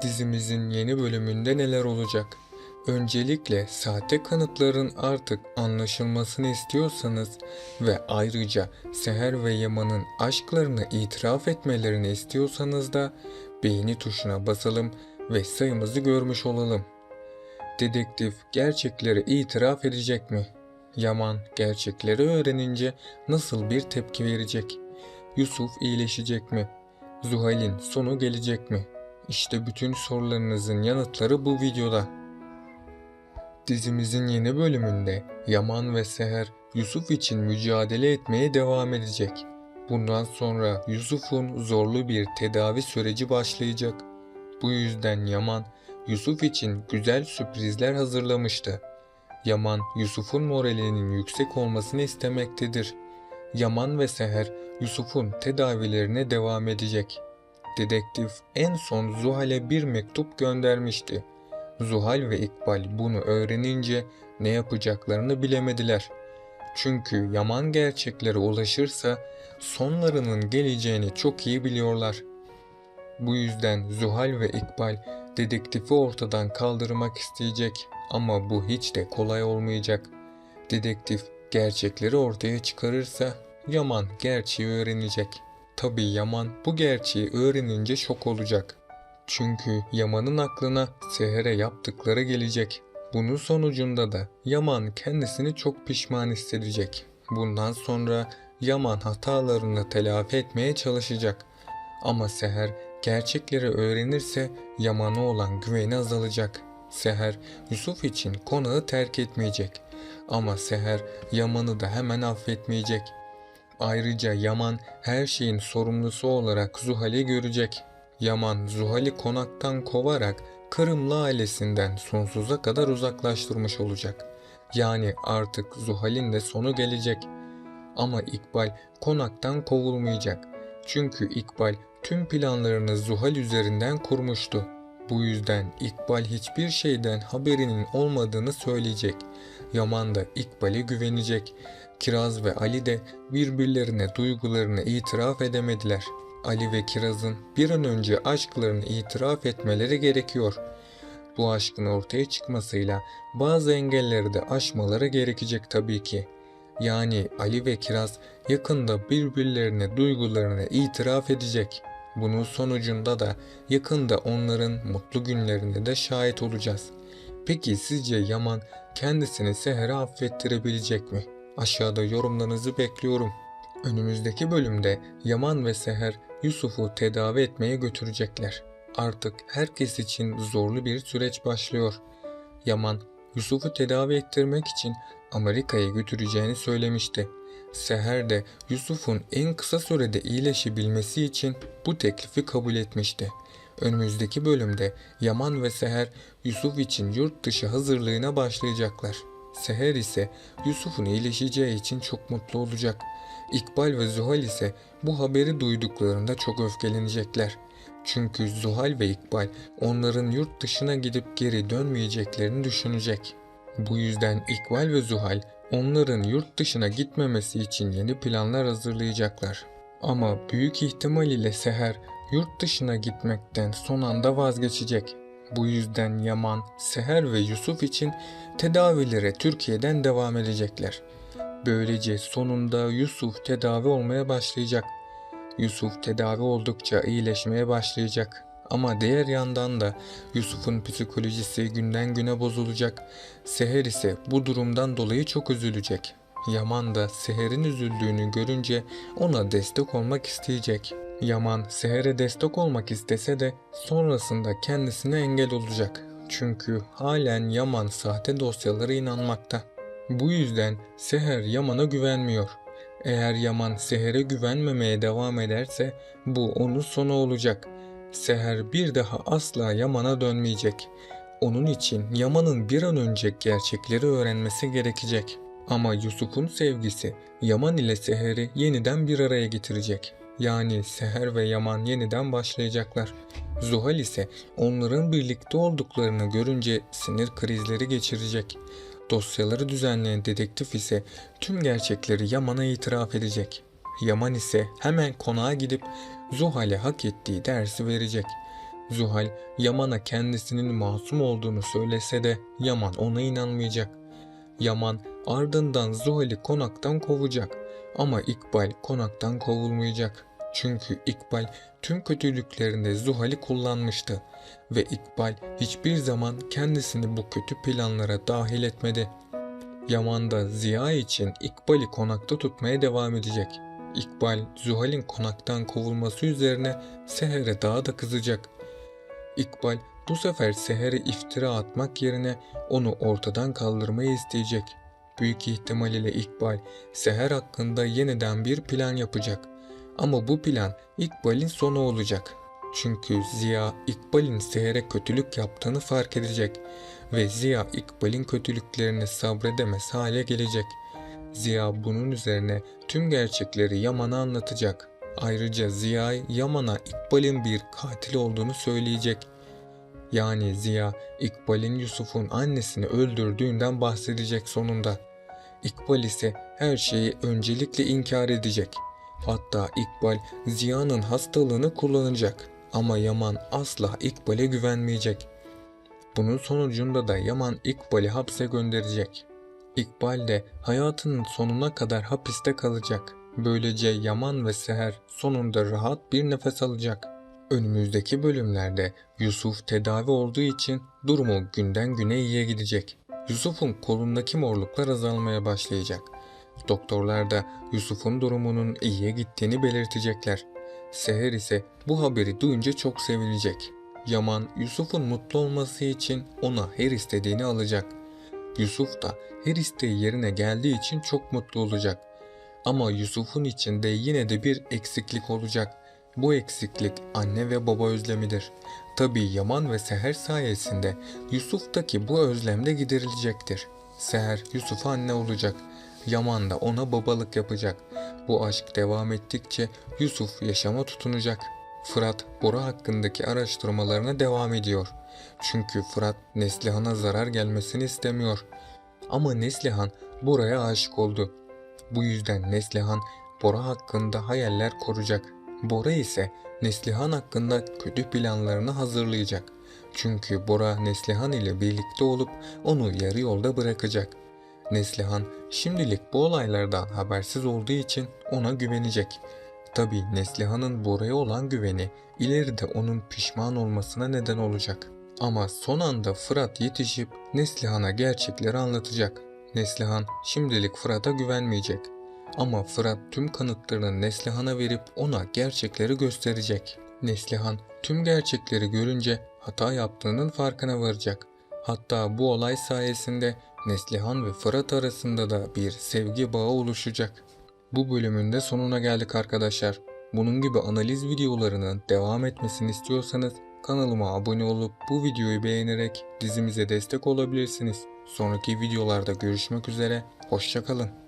Dizimizin yeni bölümünde neler olacak? Öncelikle sahte kanıtların artık anlaşılmasını istiyorsanız ve ayrıca Seher ve Yaman'ın aşklarını itiraf etmelerini istiyorsanız da beğeni tuşuna basalım ve sayımızı görmüş olalım. Dedektif gerçekleri itiraf edecek mi? Yaman gerçekleri öğrenince nasıl bir tepki verecek? Yusuf iyileşecek mi? Zuhal'in sonu gelecek mi? İşte bütün sorularınızın yanıtları bu videoda. Dizimizin yeni bölümünde Yaman ve Seher Yusuf için mücadele etmeye devam edecek. Bundan sonra Yusuf'un zorlu bir tedavi süreci başlayacak. Bu yüzden Yaman Yusuf için güzel sürprizler hazırlamıştı. Yaman Yusuf'un moralinin yüksek olmasını istemektedir. Yaman ve Seher Yusuf'un tedavilerine devam edecek. Dedektif en son Zuhal'e bir mektup göndermişti. Zuhal ve İkbal bunu öğrenince ne yapacaklarını bilemediler. Çünkü Yaman gerçeklere ulaşırsa sonlarının geleceğini çok iyi biliyorlar. Bu yüzden Zuhal ve İkbal dedektifi ortadan kaldırmak isteyecek ama bu hiç de kolay olmayacak. Dedektif gerçekleri ortaya çıkarırsa Yaman gerçeği öğrenecek. Tabii Yaman bu gerçeği öğrenince şok olacak. Çünkü Yaman'ın aklına Seher'e yaptıkları gelecek. Bunun sonucunda da Yaman kendisini çok pişman hissedecek. Bundan sonra Yaman hatalarını telafi etmeye çalışacak. Ama Seher gerçekleri öğrenirse Yaman'a olan güveni azalacak. Seher Yusuf için konağı terk etmeyecek. Ama Seher Yaman'ı da hemen affetmeyecek. Ayrıca Yaman her şeyin sorumlusu olarak Zuhal'i görecek. Yaman Zuhal'i konaktan kovarak Kırımlı ailesinden sonsuza kadar uzaklaştırmış olacak. Yani artık Zuhal'in de sonu gelecek. Ama İkbal konaktan kovulmayacak. Çünkü İkbal tüm planlarını Zuhal üzerinden kurmuştu. Bu yüzden İkbal hiçbir şeyden haberinin olmadığını söyleyecek. Yaman da İkbal'e güvenecek. Kiraz ve Ali de birbirlerine duygularını itiraf edemediler. Ali ve Kiraz'ın bir an önce aşklarını itiraf etmeleri gerekiyor. Bu aşkın ortaya çıkmasıyla bazı engelleri de aşmaları gerekecek tabii ki. Yani Ali ve Kiraz yakında birbirlerine duygularını itiraf edecek. Bunun sonucunda da yakında onların mutlu günlerine de şahit olacağız. Peki sizce Yaman kendisini Seher'e affettirebilecek mi? Aşağıda yorumlarınızı bekliyorum. Önümüzdeki bölümde Yaman ve Seher Yusuf'u tedavi etmeye götürecekler. Artık herkes için zorlu bir süreç başlıyor. Yaman Yusuf'u tedavi ettirmek için Amerika'ya götüreceğini söylemişti. Seher de Yusuf'un en kısa sürede iyileşebilmesi için bu teklifi kabul etmişti. Önümüzdeki bölümde Yaman ve Seher Yusuf için yurt dışı hazırlığına başlayacaklar. Seher ise Yusuf'un iyileşeceği için çok mutlu olacak. İkbal ve Zuhal ise bu haberi duyduklarında çok öfkelenecekler. Çünkü Zuhal ve İkbal onların yurt dışına gidip geri dönmeyeceklerini düşünecek. Bu yüzden İkbal ve Zuhal onların yurt dışına gitmemesi için yeni planlar hazırlayacaklar. Ama büyük ihtimal ile Seher yurt dışına gitmekten son anda vazgeçecek. Bu yüzden Yaman, Seher ve Yusuf için tedavilere Türkiye'den devam edecekler. Böylece sonunda Yusuf tedavi olmaya başlayacak. Yusuf tedavi oldukça iyileşmeye başlayacak. Ama diğer yandan da Yusuf'un psikolojisi günden güne bozulacak. Seher ise bu durumdan dolayı çok üzülecek. Yaman da Seher'in üzüldüğünü görünce ona destek olmak isteyecek. Yaman Seher'e destek olmak istese de sonrasında kendisine engel olacak. Çünkü halen Yaman sahte dosyalara inanmakta. Bu yüzden Seher Yaman'a güvenmiyor. Eğer Yaman Seher'e güvenmemeye devam ederse bu onun sonu olacak. Seher bir daha asla Yaman'a dönmeyecek. Onun için Yaman'ın bir an önce gerçekleri öğrenmesi gerekecek. Ama Yusuf'un sevgisi Yaman ile Seher'i yeniden bir araya getirecek. Yani Seher ve Yaman yeniden başlayacaklar. Zuhal ise onların birlikte olduklarını görünce sinir krizleri geçirecek. Dosyaları düzenleyen dedektif ise tüm gerçekleri Yaman'a itiraf edecek. Yaman ise hemen konağa gidip Zuhal'e hak ettiği dersi verecek. Zuhal, Yaman'a kendisinin masum olduğunu söylese de Yaman ona inanmayacak. Yaman ardından Zuhal'i konaktan kovacak ama İkbal konaktan kovulmayacak. Çünkü İkbal tüm kötülüklerinde Zuhal'i kullanmıştı ve İkbal hiçbir zaman kendisini bu kötü planlara dahil etmedi. Yaman da Ziya için İkbal'i konakta tutmaya devam edecek. İkbal, Zuhal'in konaktan kovulması üzerine Seher'e daha da kızacak. İkbal bu sefer Seher'e iftira atmak yerine onu ortadan kaldırmayı isteyecek. Büyük ihtimal ile İkbal, Seher hakkında yeniden bir plan yapacak. Ama bu plan İkbal'in sonu olacak. Çünkü Ziya, İkbal'in Seher'e kötülük yaptığını fark edecek ve Ziya İkbal'in kötülüklerini sabredemez hale gelecek. Ziya bunun üzerine tüm gerçekleri Yaman'a anlatacak. Ayrıca Ziya Yaman'a İkbal'in bir katil olduğunu söyleyecek. Yani Ziya, İkbal'in Yusuf'un annesini öldürdüğünden bahsedecek sonunda. İkbal ise her şeyi öncelikle inkar edecek. Hatta İkbal Ziya'nın hastalığını kullanacak ama Yaman asla İkbal'e güvenmeyecek. Bunun sonucunda da Yaman İkbal'i hapse gönderecek. İkbal de hayatının sonuna kadar hapiste kalacak. Böylece Yaman ve Seher sonunda rahat bir nefes alacak. Önümüzdeki bölümlerde Yusuf tedavi olduğu için durumu günden güne iyiye gidecek. Yusuf'un kolundaki morluklar azalmaya başlayacak. Doktorlar da Yusuf'un durumunun iyiye gittiğini belirtecekler. Seher ise bu haberi duyunca çok sevinecek. Yaman, Yusuf'un mutlu olması için ona her istediğini alacak. Yusuf da her isteği yerine geldiği için çok mutlu olacak. Ama Yusuf'un içinde yine de bir eksiklik olacak. Bu eksiklik anne ve baba özlemidir. Tabii Yaman ve Seher sayesinde Yusuf'taki bu özlem de giderilecektir. Seher Yusuf'a anne olacak. Yaman da ona babalık yapacak. Bu aşk devam ettikçe Yusuf yaşama tutunacak. Fırat, Bora hakkındaki araştırmalarına devam ediyor. Çünkü Fırat Neslihan'a zarar gelmesini istemiyor. Ama Neslihan Bora'ya aşık oldu. Bu yüzden Neslihan Bora hakkında hayaller kuracak. Bora ise Neslihan hakkında kötü planlarını hazırlayacak. Çünkü Bora Neslihan ile birlikte olup onu yarı yolda bırakacak. Neslihan şimdilik bu olaylardan habersiz olduğu için ona güvenecek. Tabii Neslihan'ın Bora'ya olan güveni ileride onun pişman olmasına neden olacak. Ama son anda Fırat yetişip Neslihan'a gerçekleri anlatacak. Neslihan şimdilik Fırat'a güvenmeyecek. Ama Fırat tüm kanıtlarını Neslihan'a verip ona gerçekleri gösterecek. Neslihan tüm gerçekleri görünce hata yaptığının farkına varacak. Hatta bu olay sayesinde Neslihan ve Fırat arasında da bir sevgi bağı oluşacak. Bu bölümün de sonuna geldik arkadaşlar. Bunun gibi analiz videolarının devam etmesini istiyorsanız kanalıma abone olup bu videoyu beğenerek dizimize destek olabilirsiniz. Sonraki videolarda görüşmek üzere, hoşça kalın.